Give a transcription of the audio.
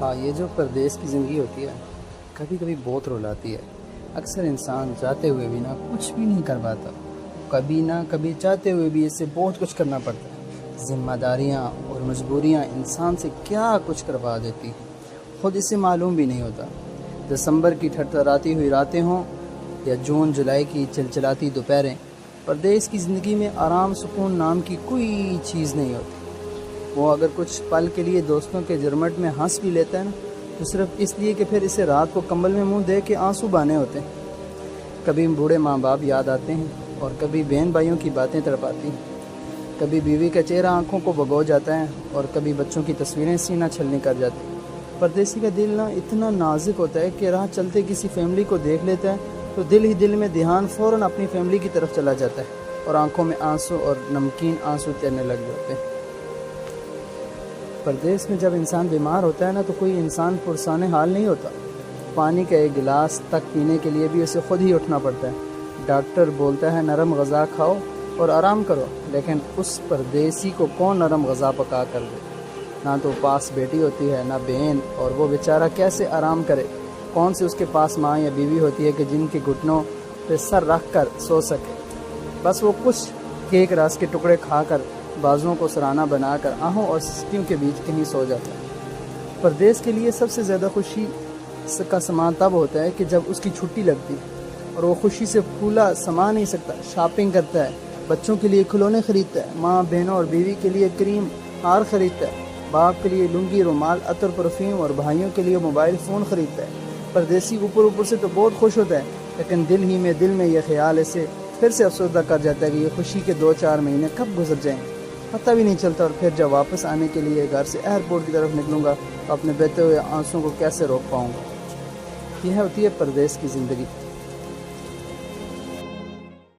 ہاں، یہ جو پردیس کی زندگی ہوتی ہے کبھی کبھی بہت رلاتی ہے۔ اکثر انسان چاہتے ہوئے بھی نہ کچھ بھی نہیں کر پاتا، کبھی نہ کبھی چاہتے ہوئے بھی اس سے بہت کچھ کرنا پڑتا ہے۔ ذمہ داریاں اور مجبوریاں انسان سے کیا کچھ کروا دیتی ہیں، خود اسے معلوم بھی نہیں ہوتا۔ دسمبر کی تھرتھراتی ہوئی راتیں ہوں یا جون جولائی کی چلچلاتی دوپہریں، پردیس کی زندگی میں آرام سکون نام کی کوئی چیز نہیں ہوتی۔ وہ اگر کچھ پل کے لیے دوستوں کے جرمٹ میں ہنس بھی لیتا ہے نا، تو صرف اس لیے کہ پھر اسے رات کو کمبل میں منہ دے کے آنسو بہانے ہوتے ہیں۔ کبھی بوڑھے ماں باپ یاد آتے ہیں اور کبھی بہن بھائیوں کی باتیں تڑپاتی ہیں، کبھی بیوی کا چہرہ آنکھوں کو بھگو جاتا ہے اور کبھی بچوں کی تصویریں سینہ چھلنی کر جاتی ہیں۔ پردیسی کا دل نا اتنا نازک ہوتا ہے کہ راہ چلتے کسی فیملی کو دیکھ لیتا ہے تو دل ہی دل میں دھیان فوراً اپنی فیملی کی طرف چلا جاتا ہے اور آنکھوں میں آنسو اور نمکین آنسو تیرنے لگ جاتے ہیں۔ پردیس میں جب انسان بیمار ہوتا ہے نا تو کوئی انسان پرسان حال نہیں ہوتا۔ پانی کا ایک گلاس تک پینے کے لیے بھی اسے خود ہی اٹھنا پڑتا ہے۔ ڈاکٹر بولتا ہے نرم غذا کھاؤ اور آرام کرو، لیکن اس پردیسی کو کون نرم غذا پکا کر دے؟ نہ تو پاس بیٹی ہوتی ہے نہ بہن، اور وہ بیچارہ کیسے آرام کرے؟ کون سے اس کے پاس ماں یا بیوی ہوتی ہے کہ جن کے گھٹنوں پہ سر رکھ کر سو سکے؟ بس وہ کچھ کیک رس کے ٹکڑے کھا کر بازوؤں کو سرانہ بنا کر آہوں اور سسکیوں کے بیچ کہیں سو جاتا ہے۔ پردیس کے لیے سب سے زیادہ خوشی کا سما تب ہوتا ہے کہ جب اس کی چھٹی لگتی ہے اور وہ خوشی سے پھولا سما نہیں سکتا۔ شاپنگ کرتا ہے، بچوں کے لیے کھلونے خریدتا ہے، ماں بہنوں اور بیوی کے لیے کریم ہار خریدتا ہے، باپ کے لیے لنگی رومال عطر پرفیوم اور بھائیوں کے لیے موبائل فون خریدتا ہے۔ پردیسی اوپر سے تو بہت خوش ہوتا ہے، لیکن دل میں یہ خیال اسے پھر سے افسردہ کر جاتا ہے کہ یہ خوشی کے 2-4 مہینے کب گزر جائیں گے، پتہ بھی نہیں چلتا۔ اور پھر جب واپس آنے کے لیے گھر سے ایئرپورٹ کی طرف نکلوں گا تو اپنے بہتے ہوئے آنسوں کو کیسے روک پاؤں گا؟ یہ ہوتی ہے پردیس کی زندگی۔